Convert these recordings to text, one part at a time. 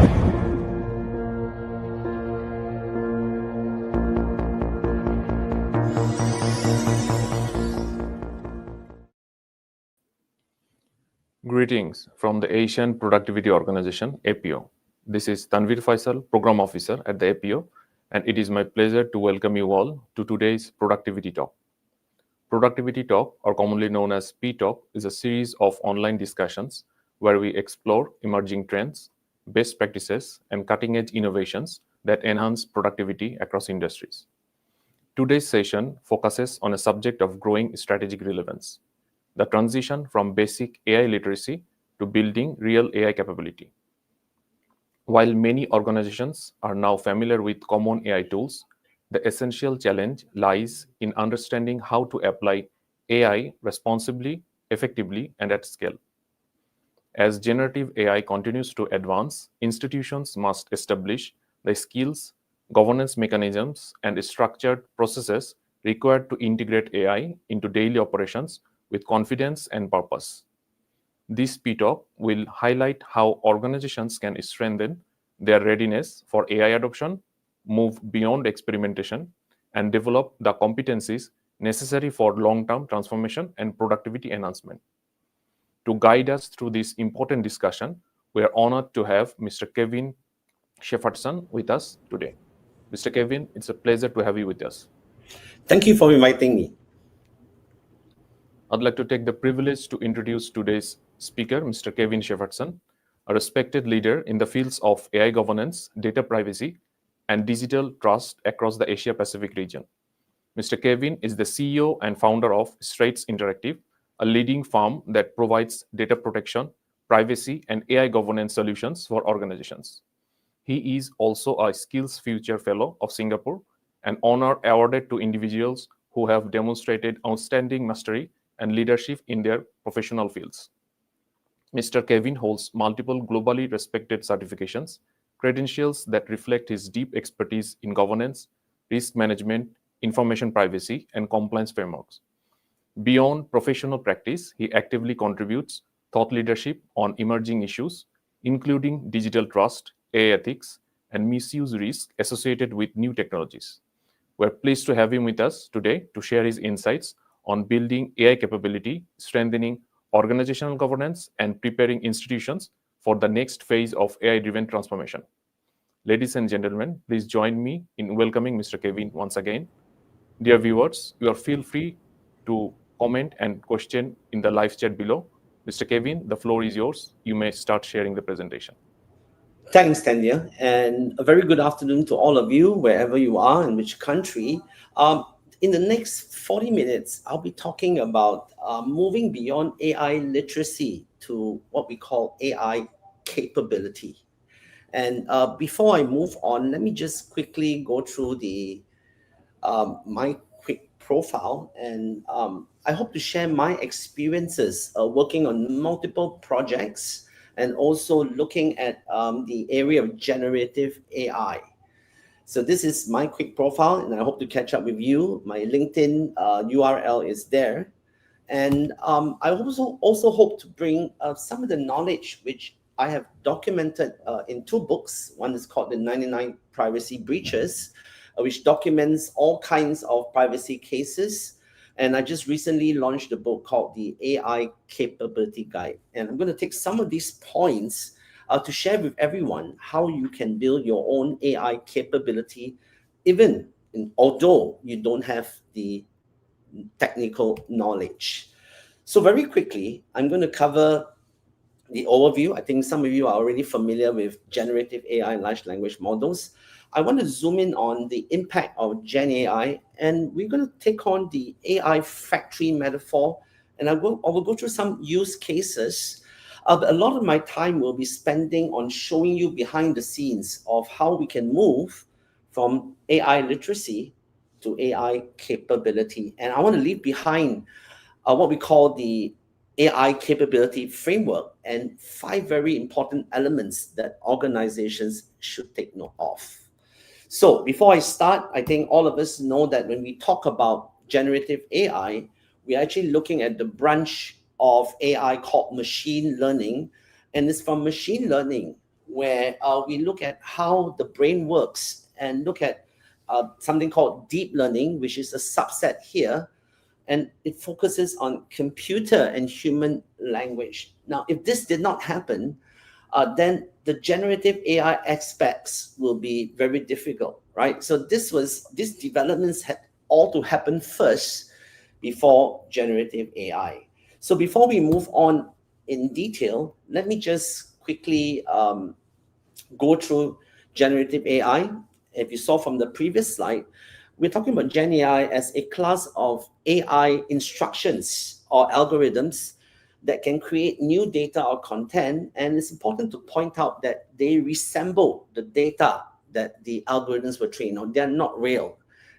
Greetings from the Asian Productivity Organization, APO. This is Tanvir Faisal, Program Officer at the APO, and it is my pleasure to welcome you all to today's Productivity Talk. Productivity Talk, or commonly known as P-Talk, is a series of online discussions where we explore emerging trends, best practices, and cutting-edge innovations that enhance productivity across industries. Today's session focuses on a subject of growing strategic relevance: the transition from basic AI literacy to building real AI capability. While many organizations are now familiar with common AI tools, the essential challenge lies in understanding how to apply AI responsibly, effectively, and at scale. As generative AI continues to advance, institutions must establish the skills, governance mechanisms, and structured processes required to integrate AI into daily operations with confidence and purpose. This P-Talk will highlight how organizations can strengthen their readiness for AI adoption, move beyond experimentation, and develop the competencies necessary for long-term transformation and productivity enhancement. To guide us through this important discussion, we are honored to have Mr. Kevin Shepherdson with us today. Mr. Kevin, it's a pleasure to have you with us. Thank you for inviting me. I'd like to take the privilege to introduce today's speaker, Mr. Kevin Shepherdson, a respected leader in the fields of AI governance, data privacy, and digital trust across the Asia-Pacific region. Mr. Kevin is the CEO and founder of Straits Interactive, a leading firm that provides data protection, privacy, and AI governance solutions for organizations. He is also a Skills Future Fellow of Singapore, an honor awarded to individuals who have demonstrated outstanding mastery and leadership in their professional fields. Mr. Kevin holds multiple globally respected certifications, credentials that reflect his deep expertise in governance, risk management, information privacy, and compliance frameworks. Beyond professional practice, he actively contributes thought leadership on emerging issues, including digital trust, AI ethics, and misuse risk associated with new technologies. We're pleased to have him with us today to share his insights on building AI capability, strengthening organizational governance, and preparing institutions for the next phase of AI-driven transformation. Ladies and gentlemen, please join me in welcoming Mr. Kevin once again. Dear viewers, you are feel free to comment and question in the live chat below. Mr. Kevin, the floor is yours. You may start sharing the presentation. Thanks, Tanya, and a very good afternoon to all of you, wherever you are, in which country. In the next 40 minutes, I'll be talking about moving beyond AI literacy to what we call AI capability. And before I move on, let me just quickly go through my quick profile, and I hope to share my experiences working on multiple projects and also looking at the area of generative AI. So this is my quick profile, and I hope to catch up with you. My LinkedIn URL is there. And I also hope to bring some of the knowledge which I have documented in two books. One is called The 99 Privacy Breaches, which documents all kinds of privacy cases. And I just recently launched a book called The AI Capability Guide. And I'm going to take some of these points to share with everyone how you can build your own AI capability, although you don't have the technical knowledge. So very quickly, I'm going to cover the overview. I think some of you are already familiar with generative AI and large language models. I want to zoom in on the impact of Gen AI, and we're going to take on the AI factory metaphor, and I will go through some use cases. A lot of my time will be spending on showing you behind the scenes of how we can move from AI literacy to AI capability. And I want to leave behind what we call the AI capability framework and 5 very important elements that organizations should take note of. So before I start, I think all of us know that when we talk about generative AI, we're actually looking at the branch of AI called machine learning. And it's from machine learning where we look at how the brain works and look at something called deep learning, which is a subset here, and it focuses on computer and human language. Now, if this did not happen, then the generative AI aspects will be very difficult, right? So these developments had all to happen first before generative AI. So before we move on in detail, let me just quickly go through generative AI. If you saw from the previous slide, we're talking about Gen AI as a class of AI instructions or algorithms that can create new data or content. And it's important to point out that they resemble the data that the algorithms were trained on. They're not real.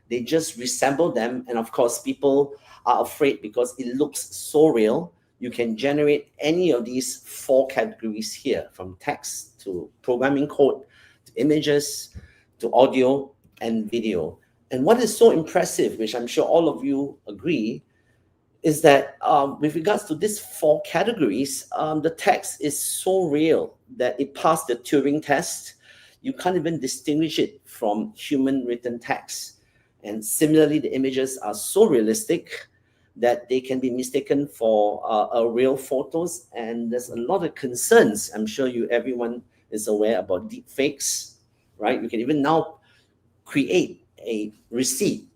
They just resemble them. And of course, people are afraid because it looks so real. You can generate any of these four categories here, from text to programming code, to images, to audio and video. And what is so impressive, which I'm sure all of you agree, is that with regards to these four categories, the text is so real that it passed the Turing test. You can't even distinguish it from human written text. And similarly, the images are so realistic that they can be mistaken for real photos. And there's a lot of concerns. I'm sure everyone is aware about deep fakes, right? You can even now create a receipt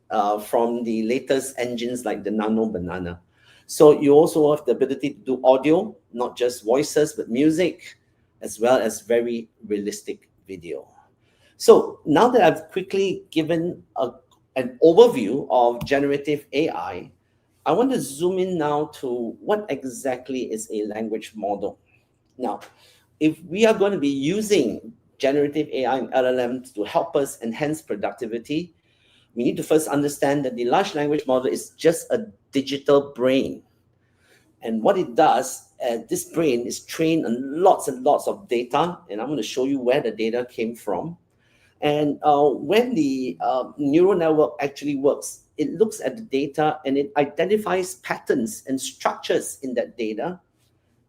from the latest engines like the Nano Banana. So you also have the ability to do audio, not just voices, but music, as well as very realistic video. So now that I've quickly given an overview of generative AI, I want to zoom in now to what exactly is a language model. Now, if we are going to be using generative AI and LLMs to help us enhance productivity, we need to first understand that the large language model is just a digital brain. And what it does, this brain is trained on lots and lots of data, and I'm going to show you where the data came from. And when the neural network actually works, it looks at the data and it identifies patterns and structures in that data.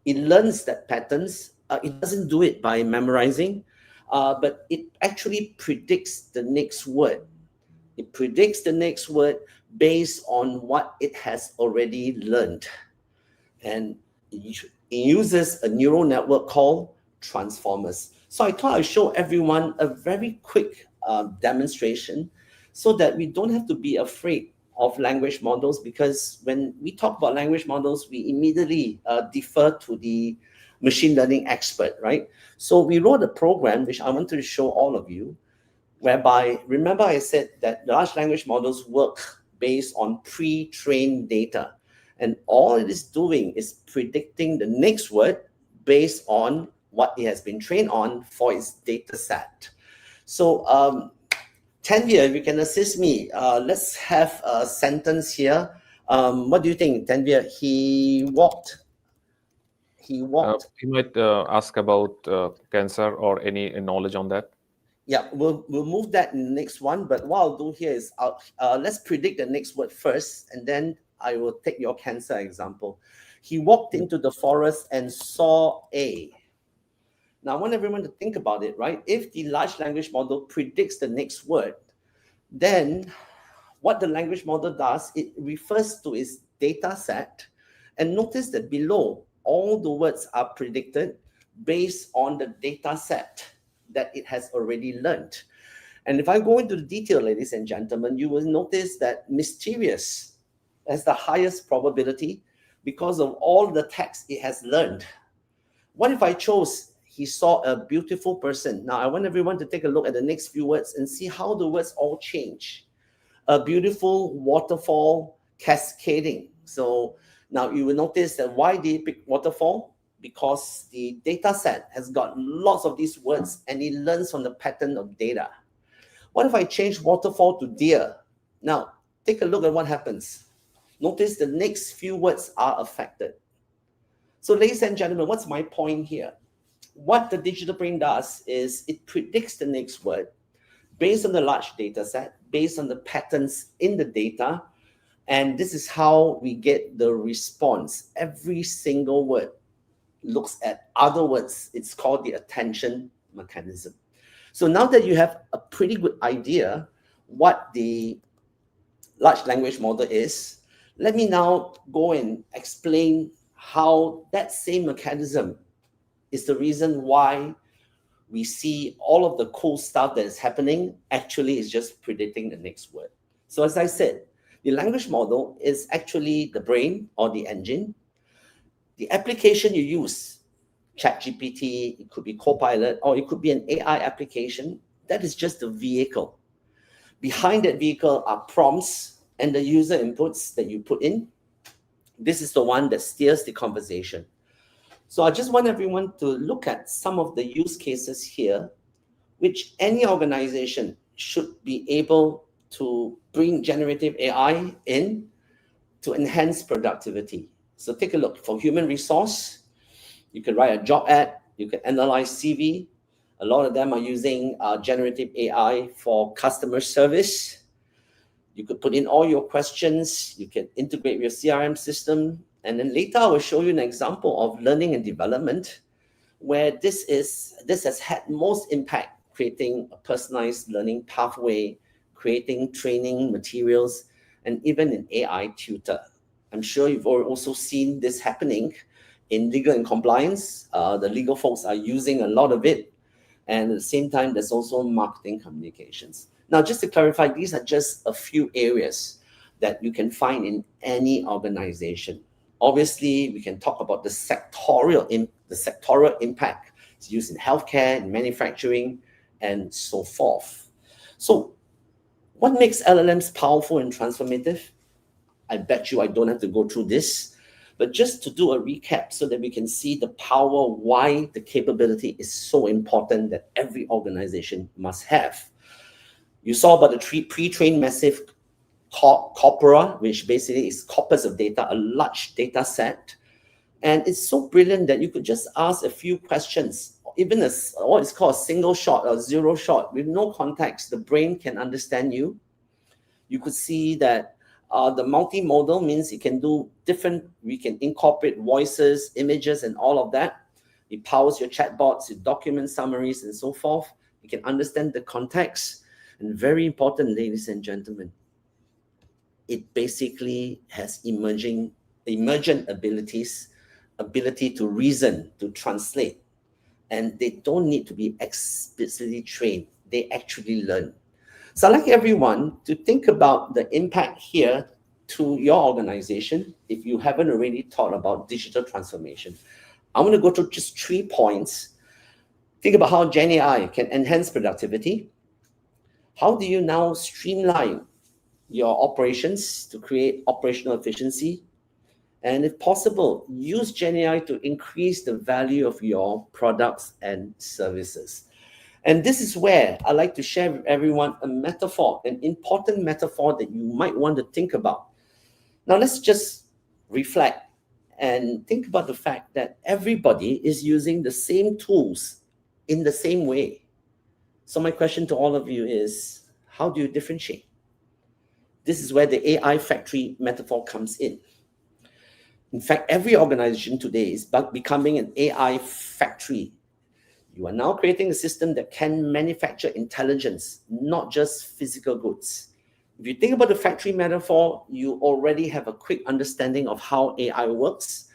It learns that patterns. It doesn't do it by memorizing, but it actually predicts the next word. It predicts the next word based on what it has already learned. And it uses a neural network called transformers. So I thought I'd show everyone a very quick demonstration so that we don't have to be afraid of language models, because when we talk about language models, we immediately defer to the machine learning expert, right? So we wrote a program, which I wanted to show all of you, whereby, remember I said that large language models work based on pre-trained data. And all it is doing is predicting the next word based on what it has been trained on for its data set. So Tanvir, if you can assist me, let's have a sentence here. What do you think, Tanvir? He walked. You might ask about cancer or any knowledge on that. Yeah, we'll move that in the next one. But what I'll do here is let's predict the next word first, and then I will take your cancer example. He walked into the forest and saw a. Now, I want everyone to think about it, right? If the large language model predicts the next word, then what the language model does, it refers to its data set. And notice that below, all the words are predicted based on the data set that it has already learned. And if I go into the detail, ladies and gentlemen, you will notice that mysterious has the highest probability because of all the text it has learned. What if I chose, he saw a beautiful person? Now I want everyone to take a look at the next few words and see how the words all change. A beautiful waterfall cascading. So now you will notice that why did he pick waterfall? Because the data set has got lots of these words and it learns from the pattern of data. What if I change waterfall to deer? Now, take a look at what happens. Notice the next few words are affected. So ladies and gentlemen, what's my point here? What the digital brain does is it predicts the next word based on the large data set, based on the patterns in the data, and this is how we get the response. Every single word looks at other words. It's called the attention mechanism. So now that you have a pretty good idea what the large language model is, let me now go and explain how that same mechanism is the reason why we see all of the cool stuff that is happening actually is just predicting the next word. So as I said, the language model is actually the brain or the engine. The application you use, ChatGPT, it could be Copilot, or it could be an AI application, that is just the vehicle. Behind that vehicle are prompts and the user inputs that you put in. This is the one that steers the conversation. So I just want everyone to look at some of the use cases here, which any organization should be able to bring generative AI in to enhance productivity. So take a look. For human resource, you can write a job ad, you can analyze CV. A lot of them are using generative AI for customer service. You could put in all your questions, you can integrate with your CRM system, and then later I will show you an example of learning and development where this has had most impact, creating a personalized learning pathway, creating training materials, and even an AI tutor. I'm sure you've also seen this happening in legal and compliance. The legal folks are using a lot of it. And at the same time, there's also marketing communications. Now, just to clarify, these are just a few areas that you can find in any organization. Obviously, we can talk about the sectorial impact. It's used in healthcare, in manufacturing, and so forth. So what makes LLMs powerful and transformative? I bet you I don't have to go through this, but just to do a recap so that we can see the power, why the capability is so important that every organization must have. You saw about the pre-trained massive corpora, which basically is corpus of data, a large data set. And it's so brilliant that you could just ask a few questions, even what is called a single shot or zero shot with no context. The brain can understand you. You could see that the multimodal means it can do we can incorporate voices, images, and all of that. It powers your chatbots, your document summaries, and so forth. You can understand the context. And very important, ladies and gentlemen, it basically has emergent ability to reason, to translate. And they don't need to be explicitly trained. They actually learn. So I'd like everyone to think about the impact here to your organization if you haven't already thought about digital transformation. I'm going to go through just 3 points. Think about how Gen AI can enhance productivity. How do you now streamline your operations to create operational efficiency? And if possible, use Gen AI to increase the value of your products and services. And this is where I like to share with everyone a metaphor, an important metaphor that you might want to think about. Now, let's just reflect and think about the fact that everybody is using the same tools in the same way. So my question to all of you is, how do you differentiate? This is where the AI factory metaphor comes in. In fact, every organization today is becoming an AI factory. You are now creating a system that can manufacture intelligence, not just physical goods. If you think about the factory metaphor, you already have a quick understanding of how AI works.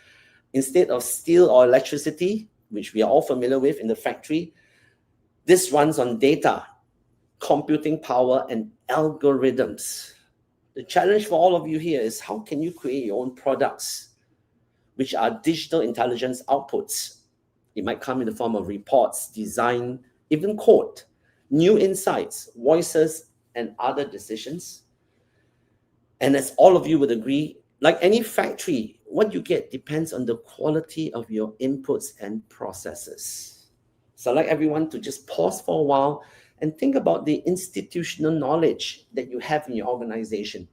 Instead of steel or electricity, which we are all familiar with in the factory, this runs on data, computing power, and algorithms. The challenge for all of you here is how can you create your own products, which are digital intelligence outputs? It might come in the form of reports, design, even code, new insights, voices, and other decisions. And as all of you would agree, like any factory, what you get depends on the quality of your inputs and processes. So I'd like everyone to just pause for a while and think about the institutional knowledge that you have in your organization.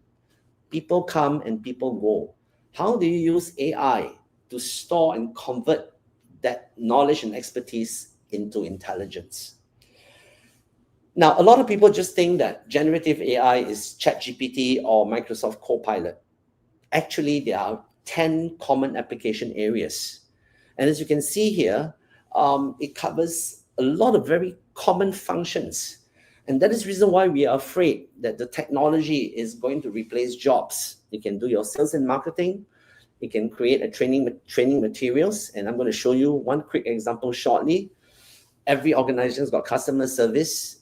People come and people go. How do you use AI to store and convert that knowledge and expertise into intelligence? Now, a lot of people just think that generative AI is ChatGPT or Microsoft Copilot. Actually, there are 10 common application areas. And as you can see here, it covers a lot of very common functions. And that is the reason why we are afraid that the technology is going to replace jobs. You can do your sales and marketing. You can create a training materials. And I'm going to show you one quick example shortly. Every organization has got customer service.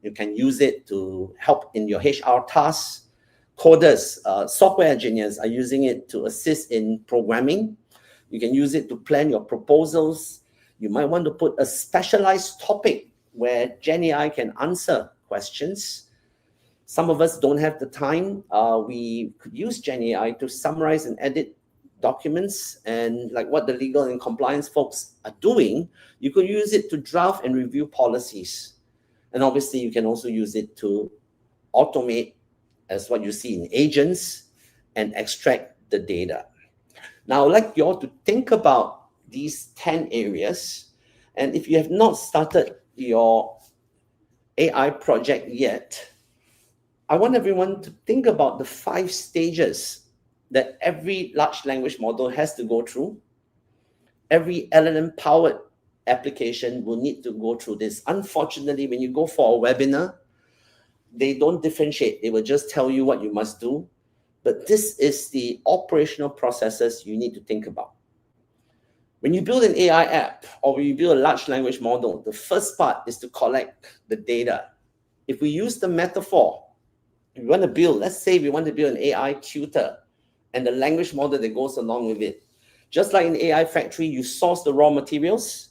You can use it to help in your HR tasks. Coders, software engineers are using it to assist in programming. You can use it to plan your proposals. You might want to put a specialized topic where GenAI can answer questions. Some of us don't have the time. We could use GenAI to summarize and edit documents, and like what the legal and compliance folks are doing, you could use it to draft and review policies. And obviously, you can also use it to automate, as what you see in agents, and extract the data. Now, I'd like you all to think about these 10 areas. And if you have not started your AI project yet, I want everyone to think about the 5 stages that every large language model has to go through. Every LLM-powered application will need to go through this. Unfortunately, when you go for a webinar, they don't differentiate. They will just tell you what you must do. But this is the operational processes you need to think about. When you build an AI app or when you build a large language model, the first part is to collect the data. If we use the metaphor, if we want to build, let's say we want to build an AI tutor and the language model that goes along with it. Just like in AI factory, you source the raw materials.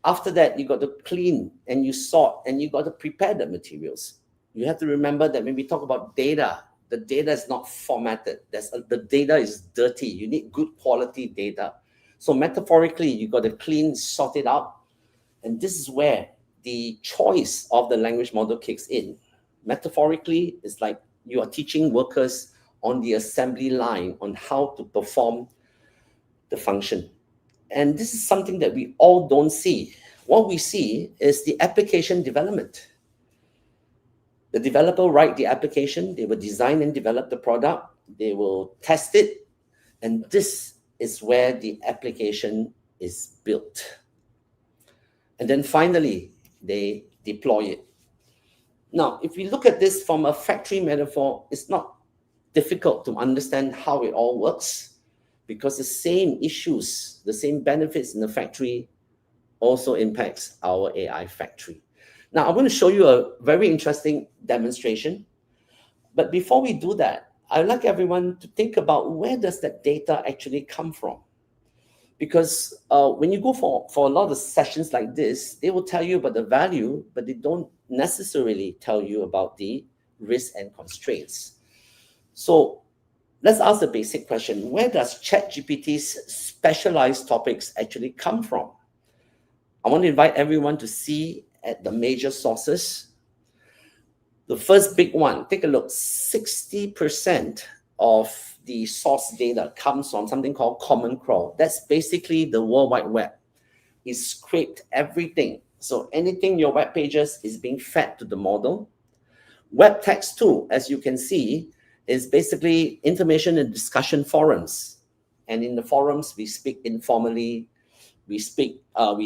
After that, you got to clean and you sort and you got to prepare the materials. You have to remember that when we talk about data, the data is not formatted. The data is dirty. You need good quality data. So metaphorically, you got to clean, sort it out. And this is where the choice of the language model kicks in. Metaphorically, it's like you are teaching workers on the assembly line on how to perform the function. And this is something that we all don't see. What we see is the application development. The developer write the application, they will design and develop the product, they will test it, and this is where the application is built. And then finally, they deploy it. Now, if we look at this from a factory metaphor, it's not difficult to understand how it all works, because the same issues, the same benefits in the factory also impacts our AI factory. Now, I'm going to show you a very interesting demonstration. But before we do that, I'd like everyone to think about where does that data actually come from? Because when you go for a lot of sessions like this, they will tell you about the value, but they don't necessarily tell you about the risks and constraints. So let's ask the basic question. Where does ChatGPT's specialized topics actually come from? I want to invite everyone to see at the major sources. The first big one, take a look, 60% of the source data comes from something called Common Crawl. That's basically the World Wide Web. It scraped everything. So anything your web pages is being fed to the model. Web text too, as you can see, is basically information and discussion forums. And in the forums, we speak informally. We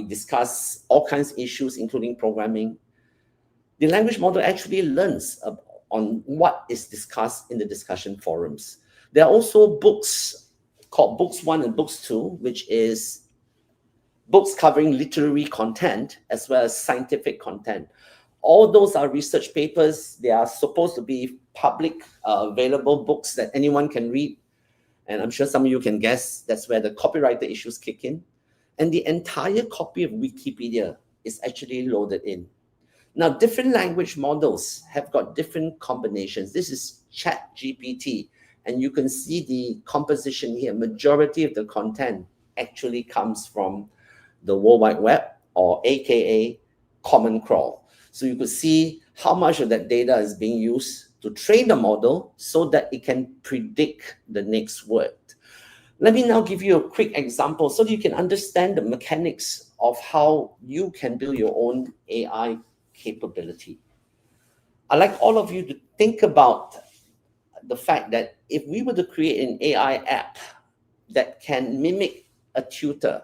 discuss all kinds of issues, including programming. The language model actually learns on what is discussed in the discussion forums. There are also books called Books 1 and Books 2, which is books covering literary content as well as scientific content. All those are research papers. They are supposed to be public, available books that anyone can read. And I'm sure some of you can guess that's where the copyright issues kick in. And the entire copy of Wikipedia is actually loaded in. Now, different language models have got different combinations. This is ChatGPT, and you can see the composition here. Majority of the content actually comes from the World Wide Web, or AKA Common Crawl. So you could see how much of that data is being used to train the model so that it can predict the next word. Let me now give you a quick example so that you can understand the mechanics of how you can build your own AI capability. I'd like all of you to think about the fact that if we were to create an AI app that can mimic a tutor,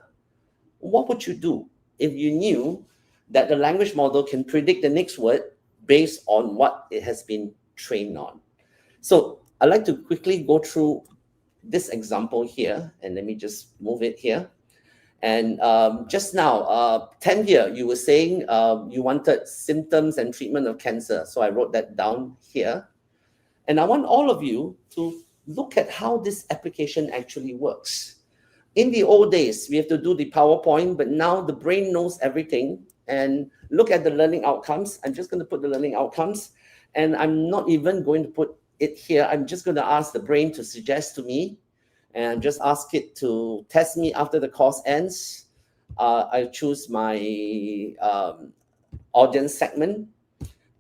what would you do if you knew that the language model can predict the next word based on what it has been trained on. So I'd like to quickly go through this example here, and let me just move it here. And just now, Tanvir, you were saying you wanted symptoms and treatment of cancer. So I wrote that down here. And I want all of you to look at how this application actually works. In the old days, we have to do the PowerPoint, but now the brain knows everything. And look at the learning outcomes. I'm just going to put the learning outcomes. And I'm not even going to put it here. I'm just going to ask the brain to suggest to me, and just ask it to test me after the course ends. I choose my audience segment.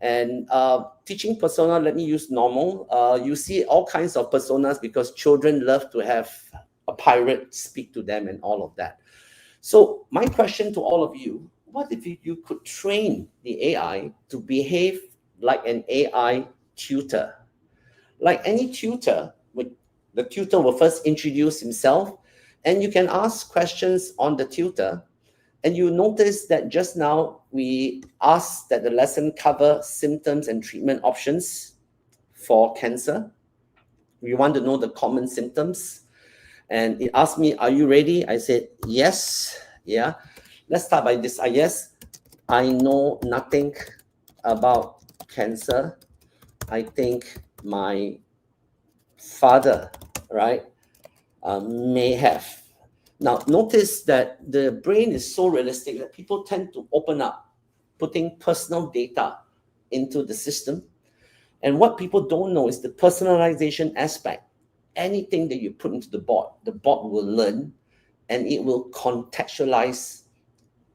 And teaching persona, let me use normal. You see all kinds of personas because children love to have a pirate speak to them and all of that. So my question to all of you, what if you could train the AI to behave like an AI tutor? Like any tutor, the tutor will first introduce himself, and you can ask questions on the tutor. And you notice that just now we asked that the lesson cover symptoms and treatment options for cancer. We want to know the common symptoms. And it asked me, are you ready? I said, yes. Yeah. Let's start by this. Yes, I know nothing about cancer. I think my father, right, may have. Now, notice that the brain is so realistic that people tend to open up, putting personal data into the system. And what people don't know is the personalization aspect. Anything that you put into the bot will learn, and it will contextualize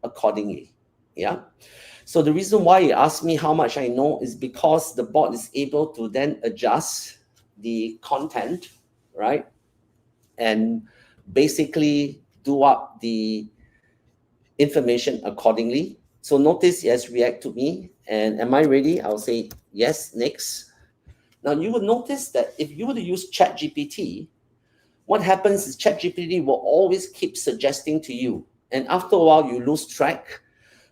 accordingly. Yeah. So the reason why you ask me how much I know is because the bot is able to then adjust the content, right? And basically do up the information accordingly. So notice it has react to me. And am I ready? I'll say yes, next. Now you will notice that if you were to use ChatGPT, what happens is ChatGPT will always keep suggesting to you. And after a while, you lose track.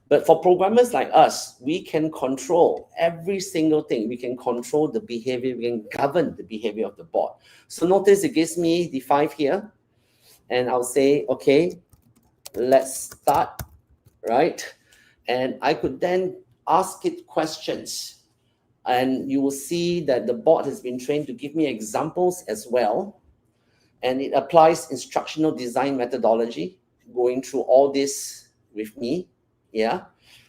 But for programmers like us, we can control every single thing. We can control the behavior. We can govern the behavior of the bot. So notice it gives me the 5 here. And I'll say, okay, let's start, right? And I could then ask it questions. And you will see that the bot has been trained to give me examples as well. And it applies instructional design methodology, going through all this with me. Yeah.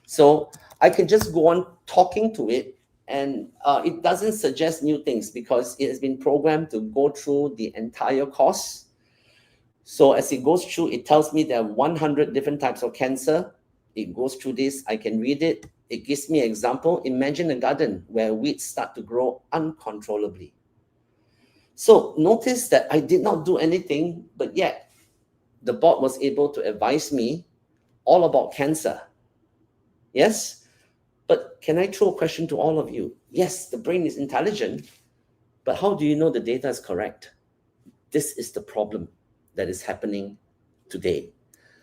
So I can just go on talking to it, and it doesn't suggest new things because it has been programmed to go through the entire course. So as it goes through, it tells me there are 100 different types of cancer. It goes through this. I can read it. It gives me an example. Imagine a garden where weeds start to grow uncontrollably. So notice that I did not do anything, but yet the bot was able to advise me all about cancer. Yes? But can I throw a question to all of you? Yes, the brain is intelligent, but how do you know the data is correct? This is the problem that is happening today.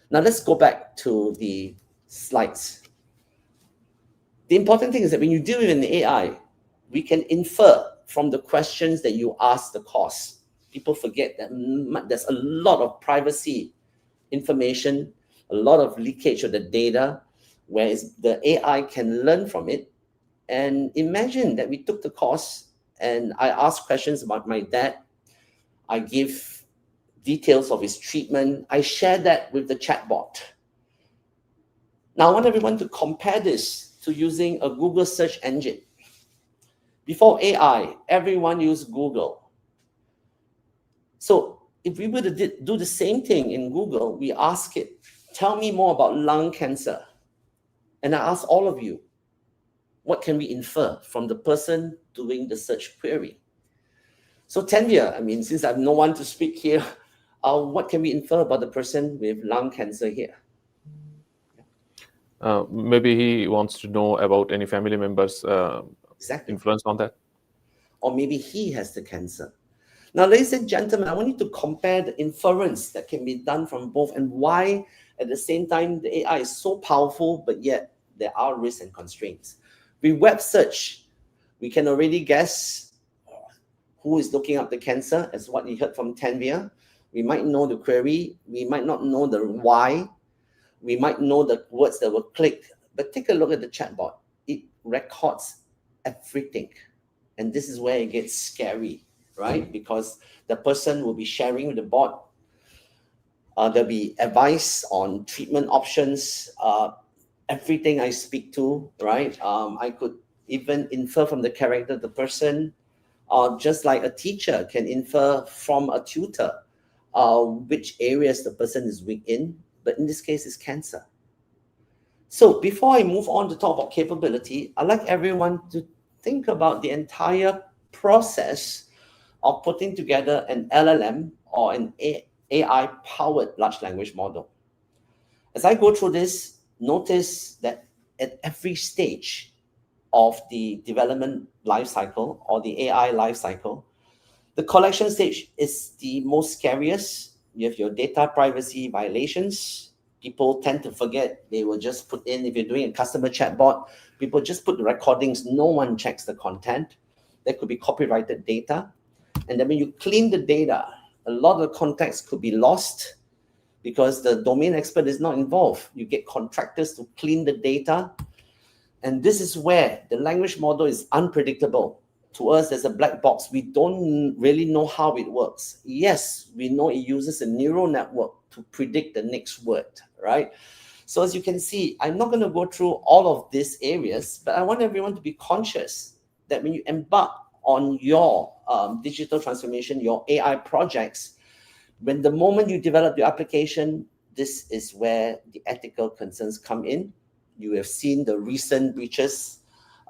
Now let's go back to the slides. The important thing is that when you deal with an AI, we can infer from the questions that you ask the course. People forget that there's a lot of privacy information, a lot of leakage of the data, whereas the AI can learn from it. And imagine that we took the course and I asked questions about my dad. I give details of his treatment. I share that with the chatbot. Now I want everyone to compare this to using a Google search engine. Before AI, everyone used Google. So if we were to do the same thing in Google, we ask it, tell me more about lung cancer. And I ask all of you, what can we infer from the person doing the search query? So Tanvir, I mean, since I have no one to speak here, what can we infer about the person with lung cancer here? Maybe he wants to know about any family members' Exactly. influence on that. Or maybe he has the cancer. Now, ladies and gentlemen, I want you to compare the inference that can be done from both and why, at the same time, the AI is so powerful, but yet there are risks and constraints. With web search, we can already guess who is looking up the cancer, as what you heard from Tanvir. We might know the query, we might not know the why, we might know the words that were clicked, but take a look at the chatbot. It records everything. And this is where it gets scary, right? Because the person will be sharing with the bot. There'll be advice on treatment options, everything I speak to, right? I could even infer from the character of the person, just like a teacher can infer from a tutor which areas the person is weak in, but in this case, it's cancer. So before I move on to talk about capability, I'd like everyone to think about the entire process of putting together an LLM or an AI-powered large language model. As I go through this, notice that at every stage of the development lifecycle or the AI lifecycle, the collection stage is the most scariest. You have your data privacy violations. People tend to forget. They will just put in, if you're doing a customer chatbot, people just put the recordings. No one checks the content. There could be copyrighted data. And then when you clean the data, a lot of the context could be lost because the domain expert is not involved. You get contractors to clean the data. And this is where the language model is unpredictable. To us, there's a black box. We don't really know how it works. Yes, we know it uses a neural network to predict the next word, right? So as you can see, I'm not going to go through all of these areas, but I want everyone to be conscious that when you embark on your digital transformation, your AI projects, when the moment you develop your application, this is where the ethical concerns come in. You have seen the recent breaches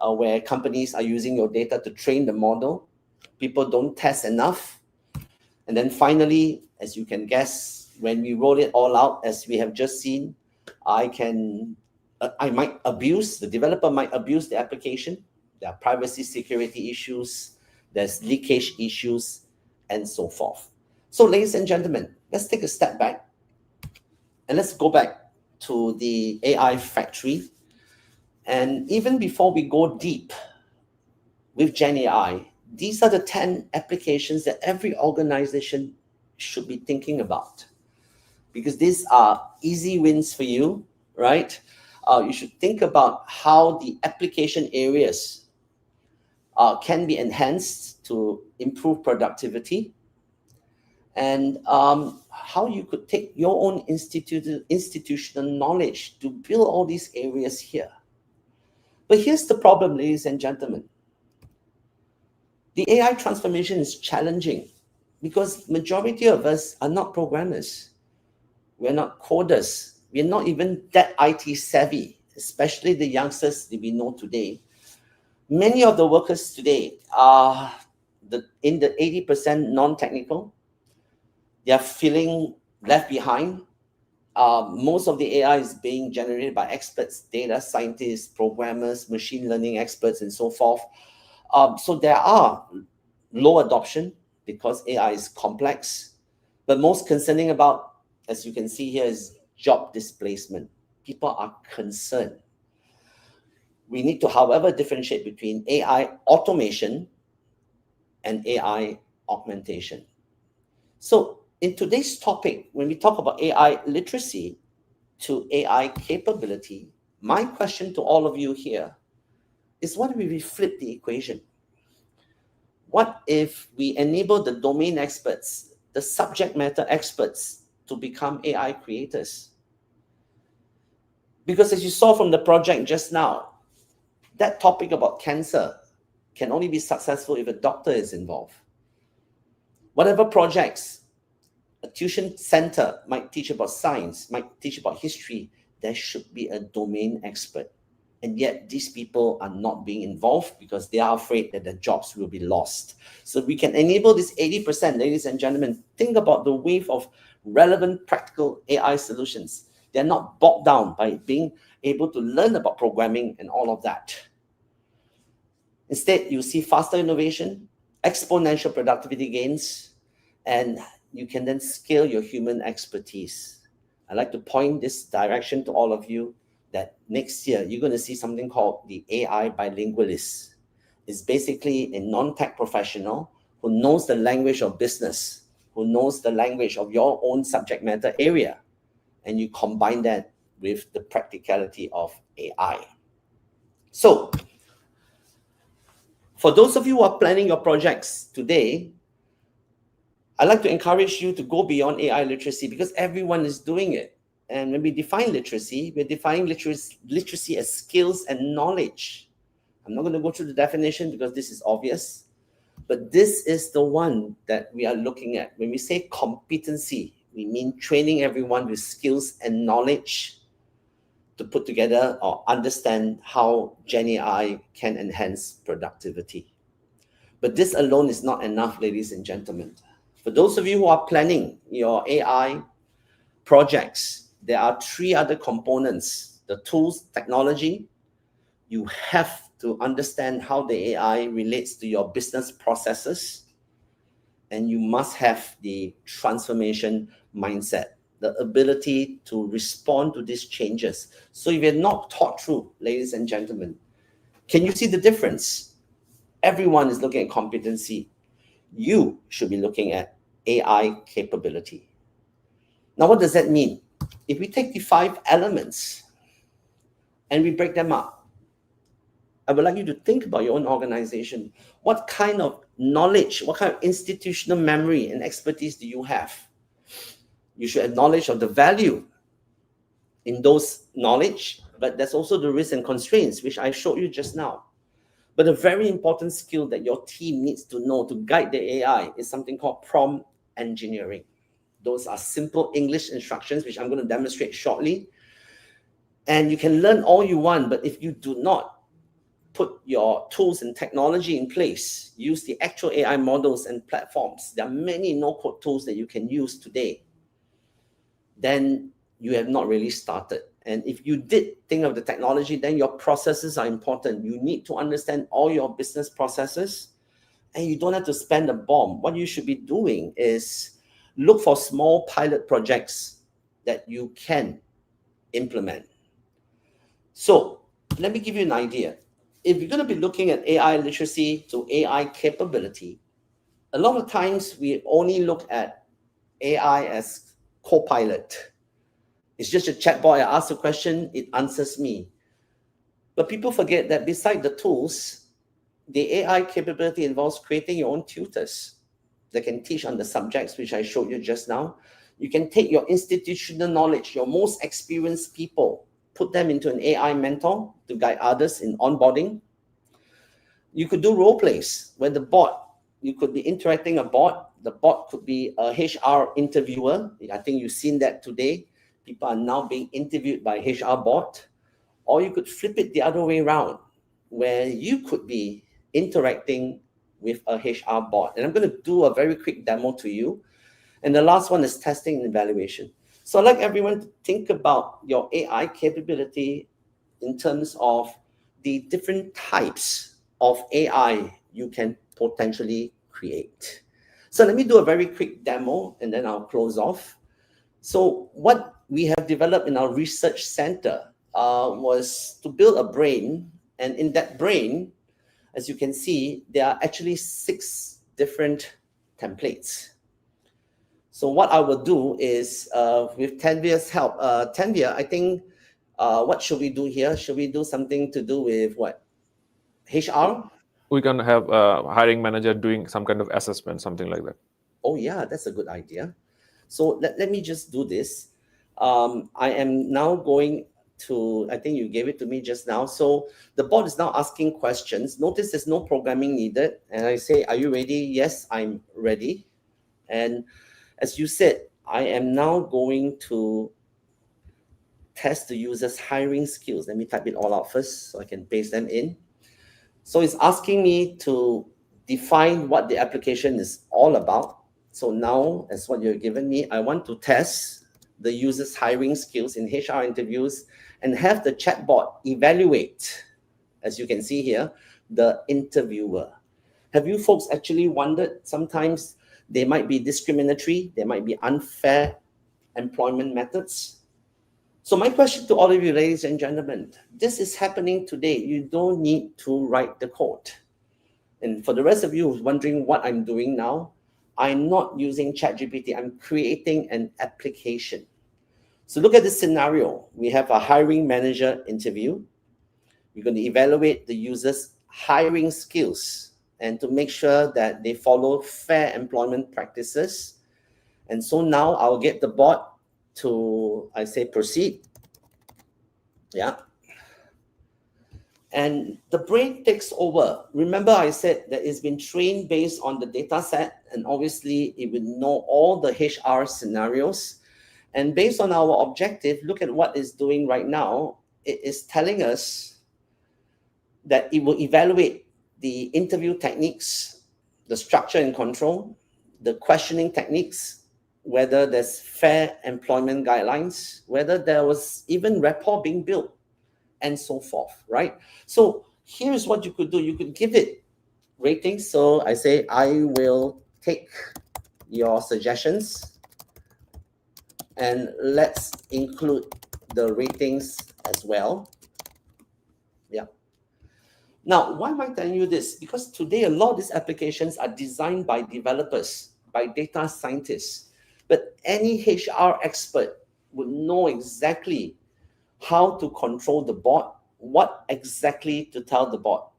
where companies are using your data to train the model. People don't test enough. And then finally, as you can guess, when we roll it all out, as we have just seen, I might abuse, the developer might abuse the application. There are privacy security issues, there's leakage issues, and so forth. So ladies and gentlemen, let's take a step back and let's go back to the AI factory. And even before we go deep with Gen AI, these are the 10 applications that every organization should be thinking about, because these are easy wins for you, right? You should think about how the application areas can be enhanced to improve productivity, and how you could take your own institutional knowledge to build all these areas here. But here's the problem, ladies and gentlemen. The AI transformation is challenging because majority of us are not programmers. We're not coders. We're not even that IT savvy, especially the youngsters that we know today. Many of the workers today are in the 80% non-technical. They are feeling left behind. Most of the AI is being generated by experts, data scientists, programmers, machine learning experts, and so forth. So there are low adoption because AI is complex. But most concerning about, as you can see here, is job displacement. People are concerned. We need to, however, differentiate between AI automation and AI augmentation. So in today's topic, when we talk about AI literacy to AI capability, my question to all of you here is, what if we flip the equation? What if we enable the domain experts, the subject matter experts, to become AI creators? Because as you saw from the project just now, that topic about cancer can only be successful if a doctor is involved. Whatever projects, a tuition center might teach about science, might teach about history, there should be a domain expert. And yet these people are not being involved because they are afraid that their jobs will be lost. So we can enable this 80%, ladies and gentlemen. Think about the wave of relevant practical AI solutions. They're not bogged down by being able to learn about programming and all of that. Instead, you see faster innovation, exponential productivity gains, and you can then scale your human expertise. I'd like to point this direction to all of you, that next year you're going to see something called the AI bilingualist. It's basically a non-tech professional who knows the language of business, who knows the language of your own subject matter area, and you combine that with the practicality of AI. So, for those of you who are planning your projects today, I'd like to encourage you to go beyond AI literacy because everyone is doing it. And when we define literacy, we're defining literacy as skills and knowledge. I'm not going to go through the definition because this is obvious, but this is the one that we are looking at. When we say competency, we mean training everyone with skills and knowledge to put together or understand how GenAI can enhance productivity. But this alone is not enough, ladies and gentlemen. For those of you who are planning your AI projects, there are 3 other components: the tools, technology. You have to understand how the AI relates to your business processes, and you must have the transformation mindset, the ability to respond to these changes. So if you're not thought through, ladies and gentlemen, can you see the difference? Everyone is looking at competency. You should be looking at AI capability. Now, what does that mean? If we take the 5 elements and we break them up, I would like you to think about your own organization. What kind of knowledge, what kind of institutional memory and expertise do you have? You should acknowledge of the value in those knowledge, but there's also the risks and constraints, which I showed you just now. But a very important skill that your team needs to know to guide the AI is something called prompt engineering. Those are simple English instructions, which I'm going to demonstrate shortly. And you can learn all you want, but if you do not put your tools and technology in place, use the actual AI models and platforms, there are many no-code tools that you can use today, then you have not really started. And if you did think of the technology, then your processes are important. You need to understand all your business processes, and you don't have to spend a bomb. What you should be doing is look for small pilot projects that you can implement. So let me give you an idea. If you're going to be looking at AI literacy to AI capability, a lot of times we only look at AI as co-pilot. It's just a chatbot. I ask a question, it answers me. But people forget that beside the tools, the AI capability involves creating your own tutors that can teach on the subjects which I showed you just now. You can take your institutional knowledge, your most experienced people, put them into an AI mentor to guide others in onboarding. You could do role plays where the bot, you could be interacting a bot. The bot could be a HR interviewer. I think you've seen that today. People are now being interviewed by HR bot. Or you could flip it the other way around, where you could be interacting with a HR bot. And I'm going to do a very quick demo to you. And the last one is testing and evaluation. So I'd like everyone to think about your AI capability in terms of the different types of AI you can potentially create. So let me do a very quick demo and then I'll close off. So what we have developed in our research center was to build a brain. And in that brain, as you can see, there are actually 6 different templates. So what I will do is, with Tanvia's help, Tanvia, I think, what should we do here? Should we do something to do with what? HR? We can have a hiring manager doing some kind of assessment, something like that. Oh yeah, that's a good idea. So let me just do this. I am now going to, I think you gave it to me just now. So the bot is now asking questions. Notice there's no programming needed. And I say, are you ready? Yes, I'm ready. And as you said, I am now going to test the user's hiring skills. Let me type it all out first so I can paste them in. So it's asking me to define what the application is all about. So now, as what you've given me, I want to test the user's hiring skills in HR interviews and have the chatbot evaluate, as you can see here, the interviewer. Have you folks actually wondered sometimes they might be discriminatory, there might be unfair employment methods? So my question to all of you, ladies and gentlemen, this is happening today. You don't need to write the code. And for the rest of you who's wondering what I'm doing now, I'm not using ChatGPT. I'm creating an application. So look at this scenario. We have a hiring manager interview. We're going to evaluate the user's hiring skills and to make sure that they follow fair employment practices. And so now I'll get the bot to, I say, proceed. Yeah. And the brain takes over. Remember I said that it's been trained based on the data set, and obviously it will know all the HR scenarios. And based on our objective, look at what it's doing right now. It is telling us that it will evaluate the interview techniques, the structure and control, the questioning techniques, whether there's fair employment guidelines, whether there was even rapport being built, and so forth, right? So here's what you could do. You could give it ratings. So I say, I will take your suggestions and let's include the ratings as well. Yeah. Now, why am I telling you this? Because today a lot of these applications are designed by developers, by data scientists, but any HR expert would know exactly how to control the bot, what exactly to tell the bot.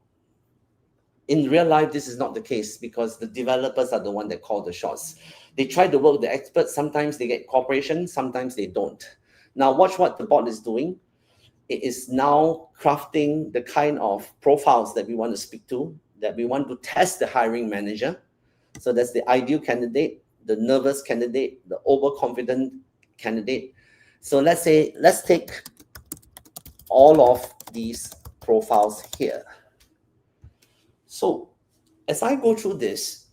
In real life, this is not the case because the developers are the one that call the shots. They try to work with the experts. Sometimes they get cooperation, sometimes they don't. Now watch what the bot is doing. It is now crafting the kind of profiles that we want to speak to, that we want to test the hiring manager. So that's the ideal candidate, the nervous candidate, the overconfident candidate. So let's take all of these profiles here. So as I go through this,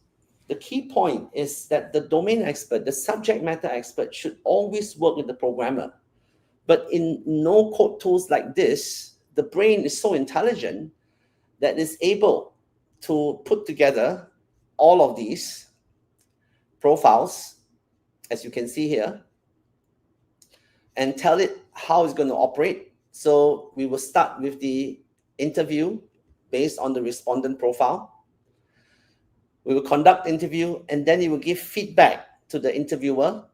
the key point is that the domain expert, the subject matter expert, should always work with the programmer. But in no-code tools like this, the brain is so intelligent that it's able to put together all of these profiles, as you can see here, and tell it how it's going to operate. So we will start with the interview based on the respondent profile. We will conduct interview, and then it will give feedback to the interviewer,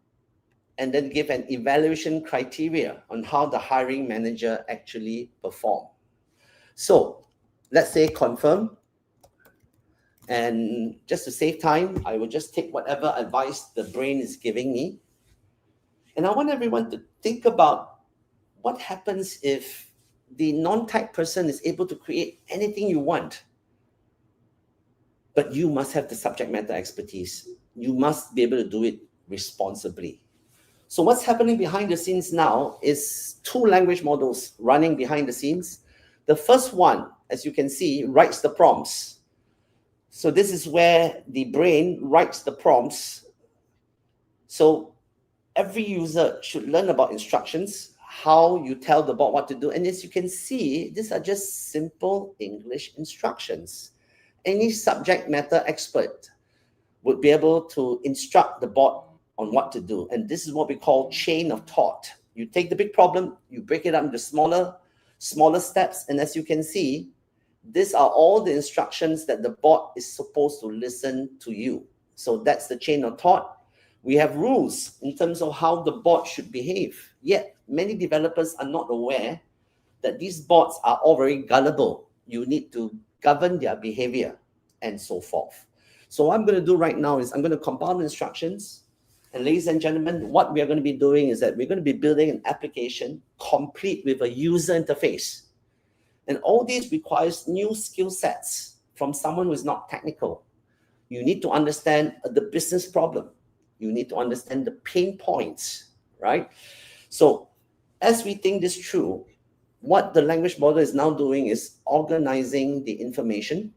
and then give an evaluation criteria on how the hiring manager actually performed. So let's say confirm. And just to save time, I will just take whatever advice the brain is giving me. And I want everyone to think about what happens if the non-tech person is able to create anything you want. But you must have the subject matter expertise. You must be able to do it responsibly. So what's happening behind the scenes now is two language models running behind the scenes. The first one, as you can see, writes the prompts. So this is where the brain writes the prompts. So every user should learn about instructions, how you tell the bot what to do. And as you can see, these are just simple English instructions. Any subject matter expert would be able to instruct the bot on what to do. And this is what we call chain of thought. You take the big problem, you break it up into smaller steps. And as you can see, these are all the instructions that the bot is supposed to listen to you. So that's the chain of thought. We have rules in terms of how the bot should behave. Yet many developers are not aware that these bots are all very gullible. You need to govern their behavior and so forth. So what I'm going to do right now is I'm going to compile the instructions. And ladies and gentlemen, what we are going to be doing is that we're going to be building an application complete with a user interface. And all these requires new skill sets from someone who is not technical. You need to understand the business problem. You need to understand the pain points, right? So as we think this through, what the language model is now doing is organizing the information.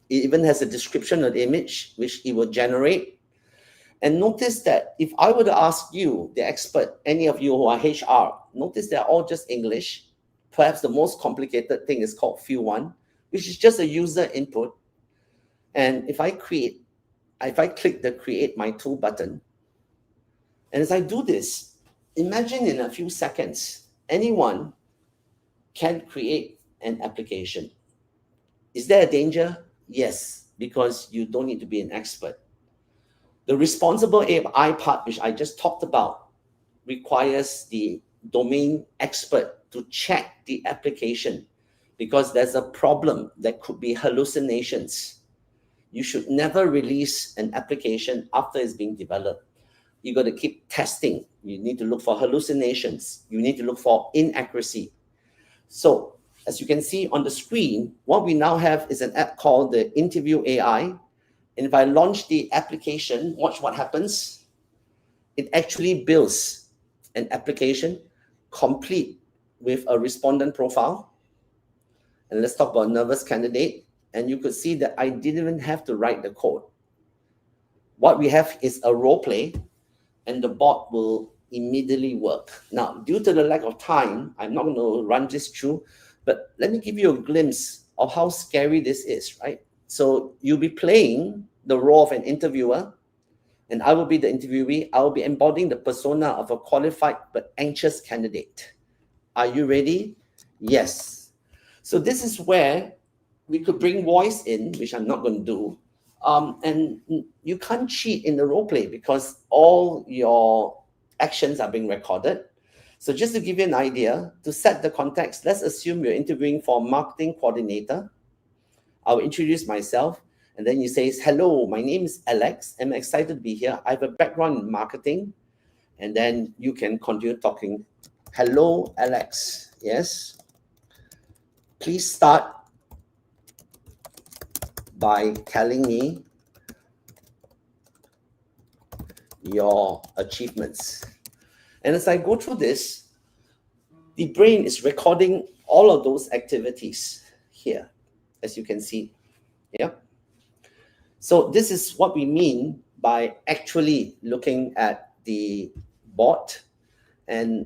It even has a description of the image, which it will generate. And notice that if I were to ask you, the expert, any of you who are HR, notice they're all just English. Perhaps the most complicated thing is called Field 1, which is just a user input. And if I click the Create My Tool button, and as I do this, Imagine in a few seconds, anyone can create an application. Is there a danger? Yes, because you don't need to be an expert. The responsible AI part, which I just talked about, requires the domain expert to check the application because there's a problem that could be hallucinations. You should never release an application after it's being developed. You got to keep testing. You need to look for hallucinations. You need to look for inaccuracy. So as you can see on the screen, what we now have is an app called the Interview AI. And if I launch the application, watch what happens. It actually builds an application complete with a respondent profile. And let's talk about nervous candidate. And you could see that I didn't even have to write the code. What we have is a role play, and the bot will immediately work. Now, due to the lack of time, I'm not going to run this through, but let me give you a glimpse of how scary this is, right? So you'll be playing the role of an interviewer, and I will be the interviewee. I will be embodying the persona of a qualified but anxious candidate. Are you ready? Yes. So this is where we could bring voice in, which I'm not going to do. And you can't cheat in the role play because all your actions are being recorded. So just to give you an idea, to set the context, let's assume you're interviewing for a marketing coordinator. I'll introduce myself, and then you say, hello, my name is Alex. I'm excited to be here. I have a background in marketing. And then you can continue talking. Hello, Alex. Yes. Please start by telling me your achievements. And as I go through this, the brain is recording all of those activities here, as you can see. Yeah. So this is what we mean by actually looking at the bot. And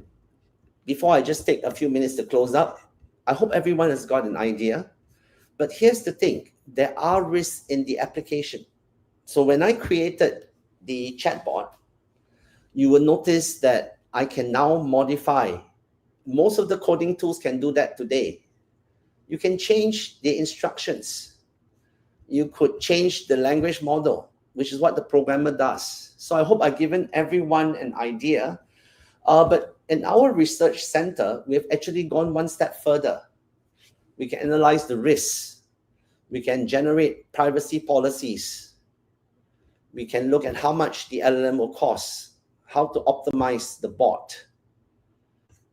before I just take a few minutes to close up, I hope everyone has got an idea. But here's the thing, there are risks in the application. So when I created the chatbot, you will notice that I can now modify. Most of the coding tools can do that today. You can change the instructions. You could change the language model, which is what the programmer does. So I hope I've given everyone an idea. But in our research center, we've actually gone one step further. We can analyze the risks. We can generate privacy policies. We can look at how much the LLM will cost, how to optimize the bot.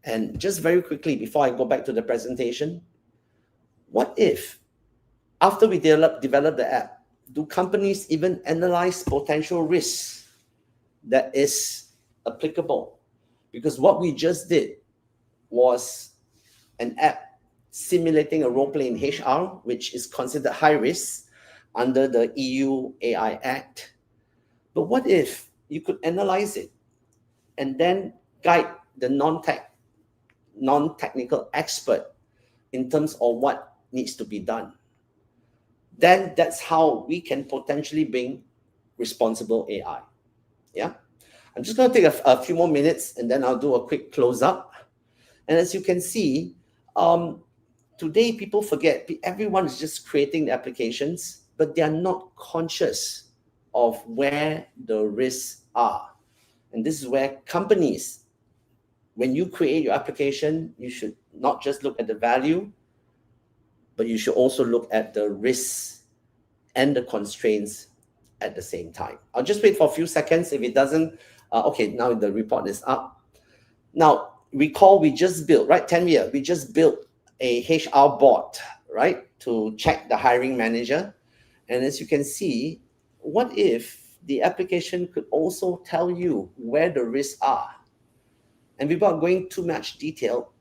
And just very quickly, before I go back to the presentation, what if, after we develop the app, do companies even analyze potential risks that is applicable? Because what we just did was an app simulating a role play in HR, which is considered high risk under the EU AI Act. But what if you could analyze it and then guide the non-technical expert in terms of what needs to be done? Then that's how we can potentially bring responsible AI. Yeah. I'm just going to take a few more minutes and then I'll do a quick close up. And as you can see, today people forget, everyone is just creating the applications, but they are not conscious of where the risks are. And this is where companies, when you create your application, you should not just look at the value, but you should also look at the risks and the constraints at the same time. I'll just wait for a few seconds. If it doesn't, okay, now the report is up. Now, recall we just built, right, Tanvir, we just built a HR bot, right, to check the hiring manager. And as you can see, what if the application could also tell you where the risks are? And without going too much detail,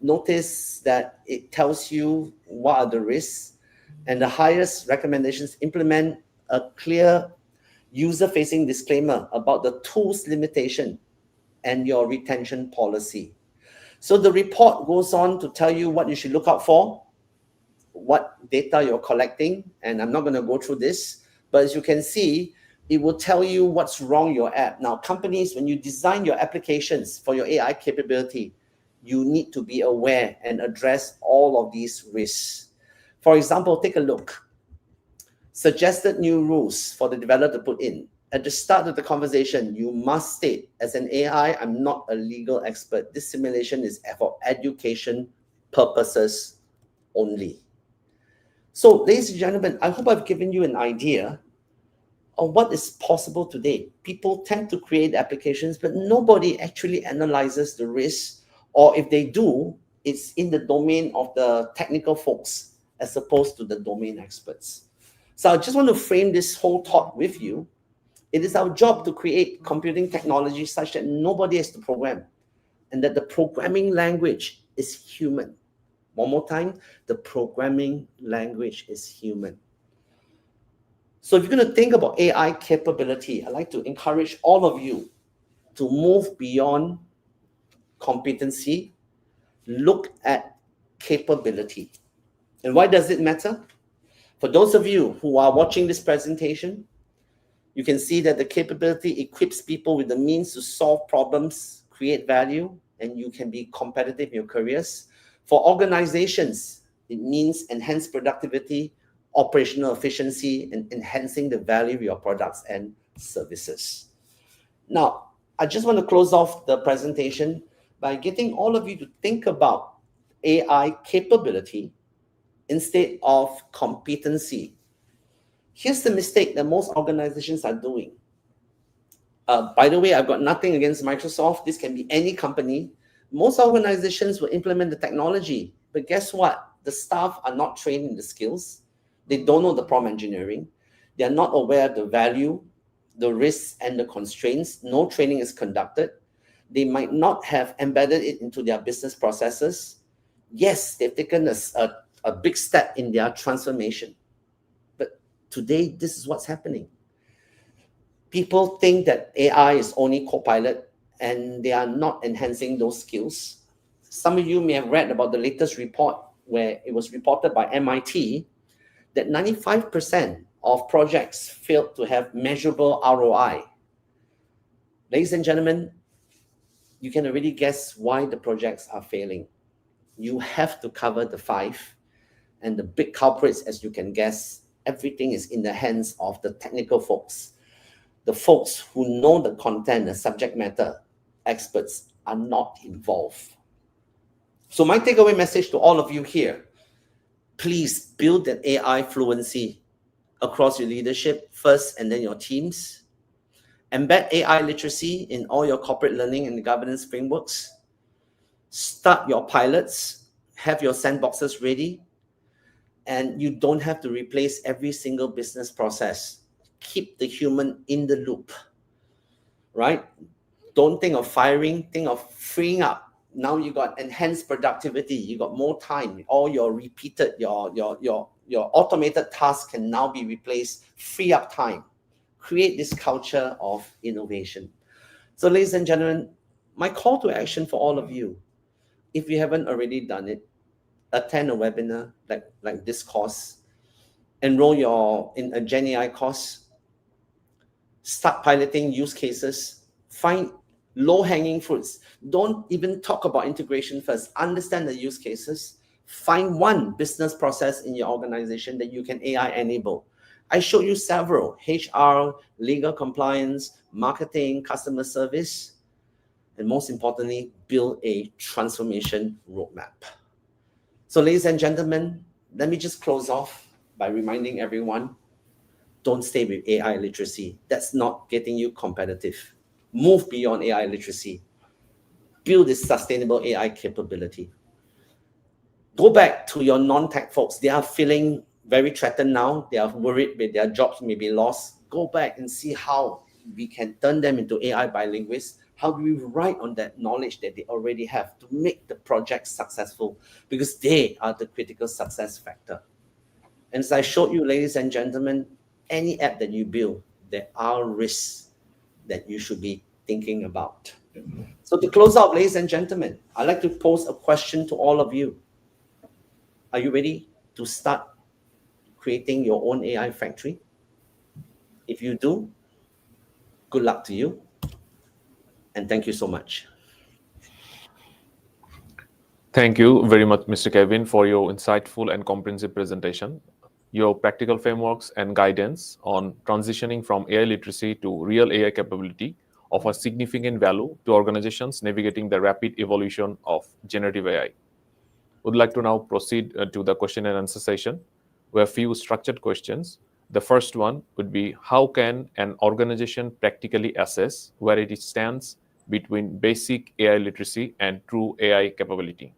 notice that it tells you what are the risks, and the highest recommendations implement a clear user-facing disclaimer about the tool's limitation and your retention policy. So the report goes on to tell you what you should look out for, what data you're collecting, and I'm not going to go through this, but as you can see, It will tell you what's wrong with your app. Now, companies, when you design your applications for your AI capability, you need to be aware and address all of these risks. For example, take a look. Suggested new rules for the developer to put in. At the start of the conversation, you must state, as an AI, I'm not a legal expert. This simulation is for education purposes only. So, ladies and gentlemen, I hope I've given you an idea of what is possible today. People tend to create applications, but nobody actually analyzes the risks, or if they do, it's in the domain of the technical folks as opposed to the domain experts. So I just want to frame this whole thought with you. It is our job to create computing technology such that nobody has to program, and that the programming language is human. One more time, the programming language is human. So if you're going to think about AI capability, I'd like to encourage all of you to move beyond competency, look at capability. And why does it matter? For those of you who are watching this presentation, you can see that the capability equips people with the means to solve problems, create value, and you can be competitive in your careers. For organizations, it means enhanced productivity, operational efficiency, and enhancing the value of your products and services. Now, I just want to close off the presentation by getting all of you to think about AI capability instead of competency. Here's the mistake that most organizations are doing. By the way, I've got nothing against Microsoft. This can be any company. Most organizations will implement the technology, but guess what? The staff are not trained in the skills. They don't know the prompt engineering. They are not aware of the value, the risks, and the constraints. No training is conducted. They might not have embedded it into their business processes. Yes, they've taken a big step in their transformation. But today, this is what's happening. People think that AI is only Copilot, and they are not enhancing those skills. Some of you may have read about the latest report where it was reported by MIT that 95% of projects failed to have measurable ROI. Ladies and gentlemen, you can already guess why the projects are failing. You have to cover the 5, and the big culprits, as you can guess, everything is in the hands of the technical folks. The folks who know the content, the subject matter experts are not involved. So my takeaway message to all of you here, please build that AI fluency across your leadership first and then your teams. Embed AI literacy in all your corporate learning and governance frameworks. Start your pilots, have your sandboxes ready, and you don't have to replace every single business process. Keep the human in the loop, right? Don't think of firing, think of freeing up. Now you got enhanced productivity, you got more time. All your repeated, your automated tasks can now be replaced. Free up time. Create this culture of innovation. So, ladies and gentlemen, my call to action for all of you, if you haven't already done it, attend a webinar like this course, enroll in a Gen AI course, start piloting use cases, find low-hanging fruits. Don't even talk about integration first. Understand the use cases. Find one business process in your organization that you can AI enable. I showed you several: HR, legal compliance, marketing, customer service, and most importantly, build a transformation roadmap. So, ladies and gentlemen, let me just close off by reminding everyone, don't stay with AI literacy. That's not getting you competitive. Move beyond AI literacy. Build this sustainable AI capability. Go back to your non-tech folks. They are feeling very threatened now. They are worried that their jobs may be lost. Go back and see how we can turn them into AI bilinguals. How do we write on that knowledge that they already have to make the project successful? Because they are the critical success factor. And as I showed you, ladies and gentlemen, any app that you build, there are risks that you should be thinking about. So to close out, ladies and gentlemen, I'd like to pose a question to all of you. Are you ready to start creating your own AI factory? If you do, Good luck to you. And thank you so much. Thank you very much, Mr. Kevin, for your insightful and comprehensive presentation. Your practical frameworks and guidance on transitioning from AI literacy to real AI capability offer significant value to organizations navigating the rapid evolution of generative AI. Would like to now proceed to the question and answer session. We have a few structured questions. The first one would be, how can an organization practically assess where it stands between basic AI literacy and true AI capability?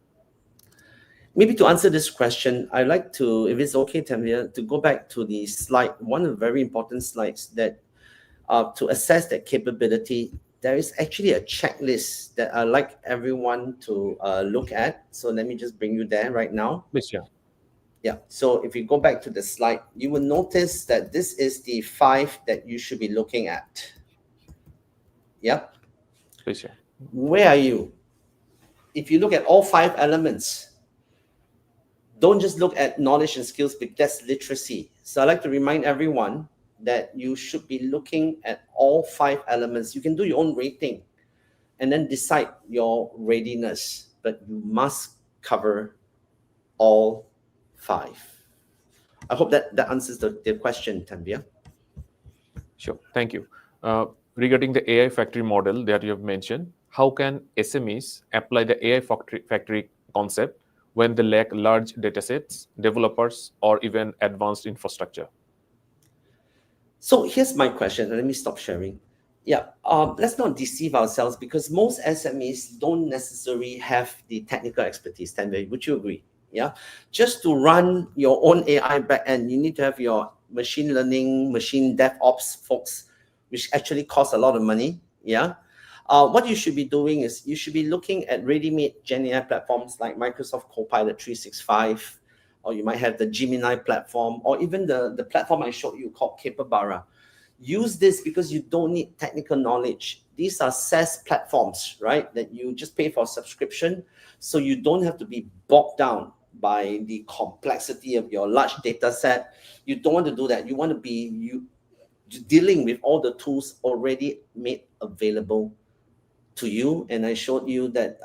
Maybe to answer this question, I'd like to, if it's okay, Tamia, to go back to the slide, one of the very important slides that to assess that capability, there is actually a checklist that I'd like everyone to look at. So let me just bring you there right now. Please, yeah. Yeah, so if you go back to the slide, you will notice that this is the 5 that you should be looking at. Yep. Please, yeah. Where are you? If you look at all 5 elements, don't just look at knowledge and skills, but that's literacy. So I like to remind everyone that you should be looking at all 5 elements. You can do your own rating and then decide your readiness, but you must cover all 5. I hope that answers the question, Tanvir. Sure, thank you. Regarding the AI factory model that you have mentioned, how can SMEs apply the AI factory concept when they lack large datasets, developers, or even advanced infrastructure? So here's my question. Let me stop sharing. Yeah, let's not deceive ourselves, because most SMEs don't necessarily have the technical expertise. Tanvir, would you agree? Yeah, just to run your own AI backend, you need to have your machine learning, machine DevOps folks, which actually costs a lot of money. Yeah. What you should be doing is you should be looking at ready-made GenAI platforms like Microsoft Copilot 365, or you might have the Gemini platform, or even the platform I showed you called Capybara. Use this because you don't need technical knowledge. These are SaaS platforms, right? That you just pay for a subscription, so you don't have to be bogged down by the complexity of your large data set. You don't want to do that. You want to be dealing with all the tools already made available to you. And I showed you that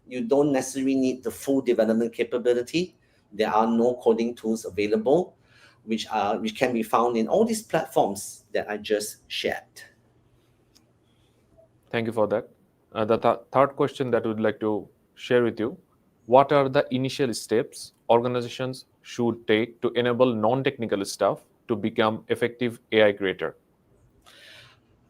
you don't necessarily need the full development capability. There are no coding tools available, which can be found in all these platforms that I just shared. Thank you for that. The third question that we'd like to share with you, what are the initial steps organizations should take to enable non-technical staff to become effective AI creator?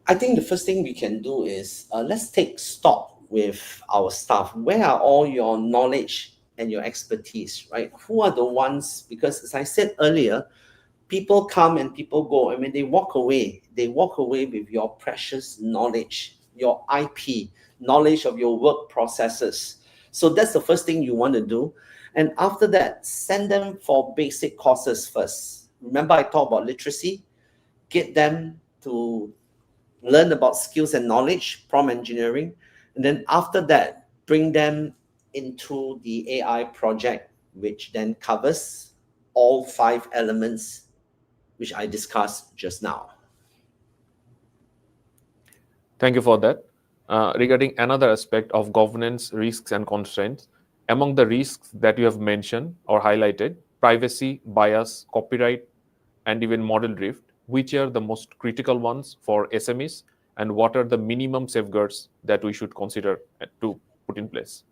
I think the first thing we can do is let's take stock with our staff. Where are all your knowledge and your expertise, right? Who are the ones? Because as I said earlier, people come and people go. I mean, they walk away with your precious knowledge, your IP, knowledge of your work processes. So that's the first thing you want to do. And after that, send them for basic courses first. Remember, I talked about literacy. Get them to learn about skills and knowledge, prompt engineering. And then after that, bring them into the AI project, which then covers all 5 elements which I discussed just now. Thank you for that. Regarding another aspect of governance, risks, and constraints, among the risks that you have mentioned or highlighted, privacy, bias, copyright, and even model drift, which are the most critical ones for SMEs, and what are the minimum safeguards that we should consider to put in place?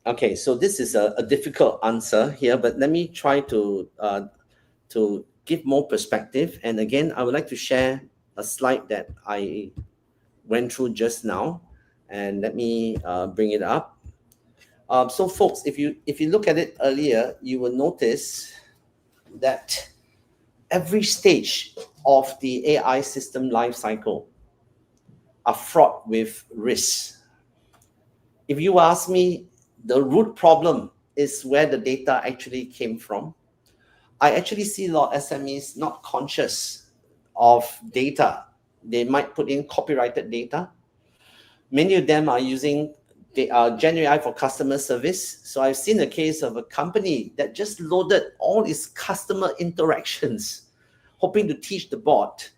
Okay, so this is a difficult answer here, but let me try to give more perspective. And again, I would like to share a slide that I went through just now, and let me bring it up. So folks, if you look at it earlier, you will notice that every stage of the AI system lifecycle are fraught with risks. If you ask me, the root problem is where the data actually came from. I actually see a lot of SMEs not conscious of data. They might put in copyrighted data. Many of them are using GenAI for customer service. So I've seen a case of a company that just loaded all its customer interactions, hoping to teach the bot.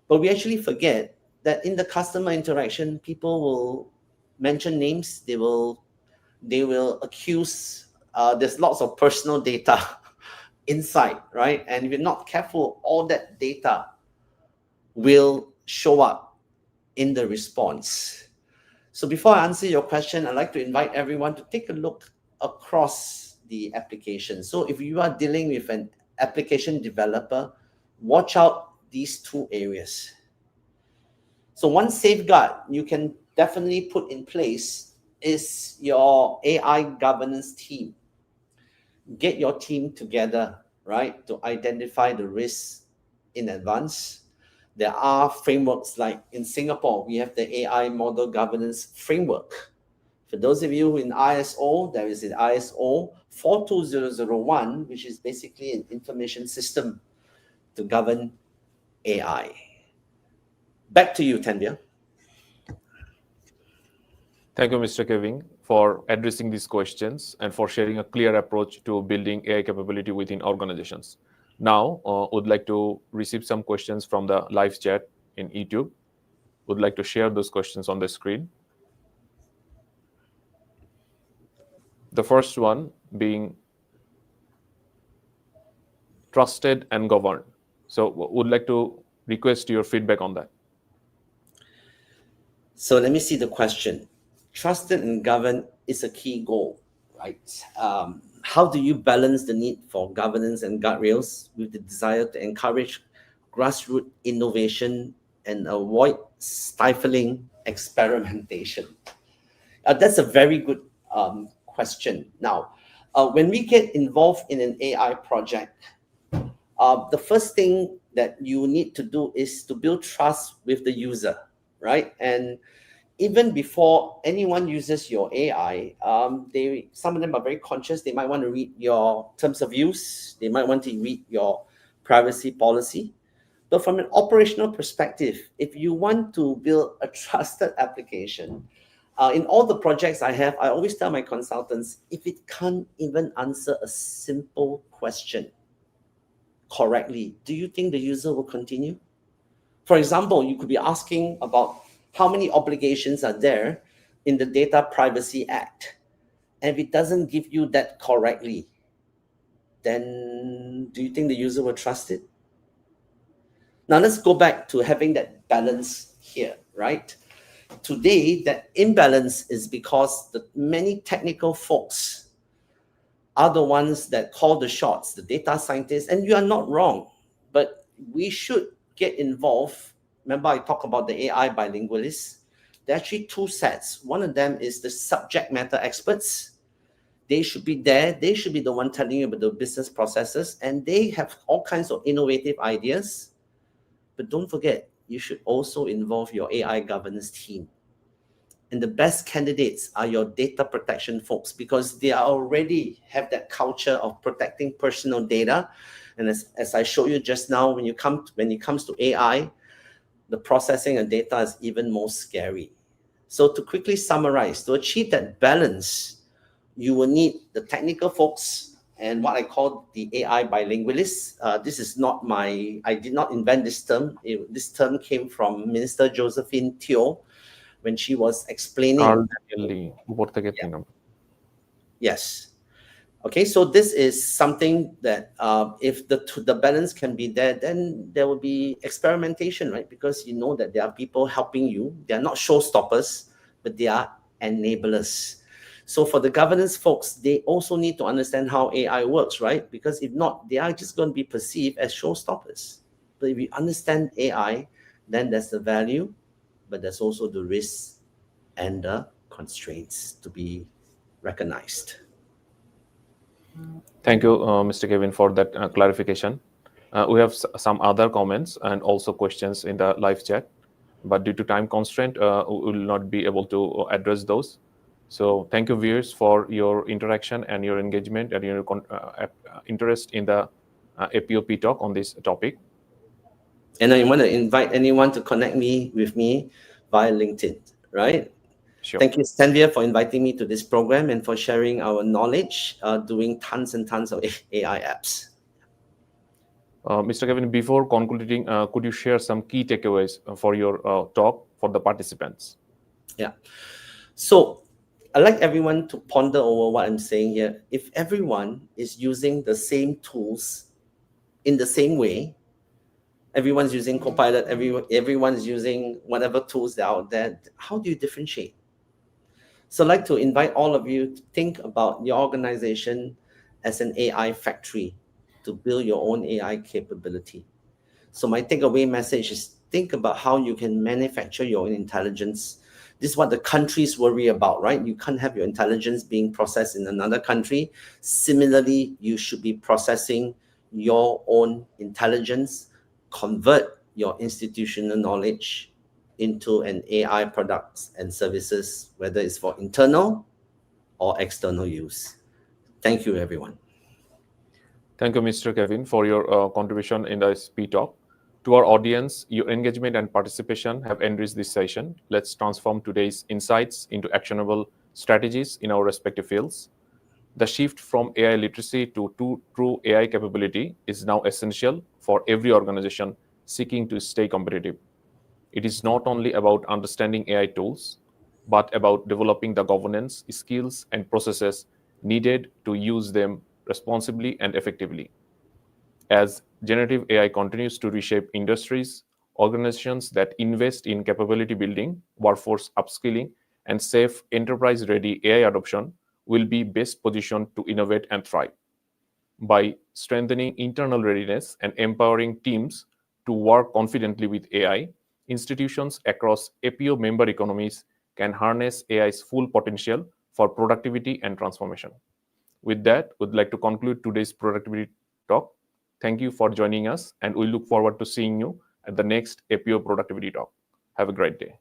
But we actually forget that in the customer interaction, people will mention names. They will accuse. There's lots of personal data inside, right? And if you're not careful, all that data will show up in the response. So before I answer your question, I'd like to invite everyone to take a look across the application. So if you are dealing with an application developer, watch out these two areas. So one safeguard you can definitely put in place is your AI governance team. Get your team together, right, to identify the risks in advance. There are frameworks like in Singapore, we have the AI model governance framework. For those of you in ISO, there is an ISO 42001, which is basically an information system to govern AI. Back to you, Tanvir. Thank you, Mr. Kevin, for addressing these questions and for sharing a clear approach to building AI capability within organizations. Now, would like to receive some questions from the live chat in YouTube. Would like to share those questions on the screen. The first one being trusted and governed. So, would like to request your feedback on that. So let me see the question. Trusted and governed is a key goal, right? How do you balance the need for governance and guardrails with the desire to encourage grassroots innovation and avoid stifling experimentation? That's a very good question. Now, when we get involved in an AI project, the first thing that you need to do is to build trust with the user, right? And even before anyone uses your AI, some of them are very conscious. They might want to read your terms of use. They might want to read your privacy policy. But from an operational perspective, if you want to build a trusted application, in all the projects I have, I always tell my consultants, if it can't even answer a simple question correctly, do you think the user will continue? For example, you could be asking about how many obligations are there in the Data Privacy Act. And if it doesn't give you that correctly, then do you think the user will trust it? Now let's go back to having that balance here, right? Today, that imbalance is because the many technical folks are the ones that call the shots, the data scientists, and you are not wrong, but we should get involved. Remember, I talked about the AI bilingualists. There are actually two sets. One of them is the subject matter experts. They should be there. They should be the one telling you about the business processes, and they have all kinds of innovative ideas. But don't forget, you should also involve your AI governance team. And the best candidates are your data protection folks, because they are already have that culture of protecting personal data. And as I showed you just now, when it comes to AI, the processing of data is even more scary. So to quickly summarize, to achieve that balance, you will need the technical folks and what I call the AI bilingualists. This is not I did not invent this term. This term came from Minister Josephine Teo when she was explaining. Yeah. Yes. Okay, so this is something that if the balance can be there, then there will be experimentation, right? Because you know that there are people helping you. They are not showstoppers, but they are enablers. So for the governance folks, they also need to understand how AI works, right? Because if not, they are just going to be perceived as showstoppers. But if you understand AI, then there's the value, but there's also the risks and the constraints to be recognized. Thank you, Mr. Kevin, for that clarification. We have some other comments and also questions in the live chat, but due to time constraint, we will not be able to address those. So thank you, viewers, for your interaction and your engagement and your interest in the APOP talk on this topic. And I want to invite anyone to connect with me via LinkedIn, right? Sure. Thank you, Stanvia, for inviting me to this program and for sharing our knowledge, doing tons and tons of AI apps. Mr. Kevin, before concluding, could you share some key takeaways for your talk for the participants? Yeah. So I'd like everyone to ponder over what I'm saying here. If everyone is using the same tools in the same way, everyone's using Copilot, everyone's using whatever tools that are out there, how do you differentiate? So I'd like to invite all of you to think about your organization as an AI factory to build your own AI capability. So my takeaway message is think about how you can manufacture your own intelligence. This is what the countries worry about, right? You can't have your intelligence being processed in another country. Similarly, you should be processing your own intelligence, convert your institutional knowledge into an AI products and services, whether it's for internal or external use. Thank you, everyone. Thank you, Mr. Kevin, for your contribution in the SP talk. To our audience, your engagement and participation have enriched this session. Let's transform today's insights into actionable strategies in our respective fields. The shift from AI literacy to true AI capability is now essential for every organization seeking to stay competitive. It is not only about understanding AI tools, but about developing the governance, skills, and processes needed to use them responsibly and effectively. As generative AI continues to reshape industries, organizations that invest in capability building, workforce upskilling, and safe enterprise ready AI adoption will be best positioned to innovate and thrive. By strengthening internal readiness and empowering teams to work confidently with AI, institutions across APO member economies can harness AI's full potential for productivity and transformation. With that, we'd like to conclude today's productivity talk. Thank you for joining us, and we look forward to seeing you at the next APO productivity talk. Have a great day.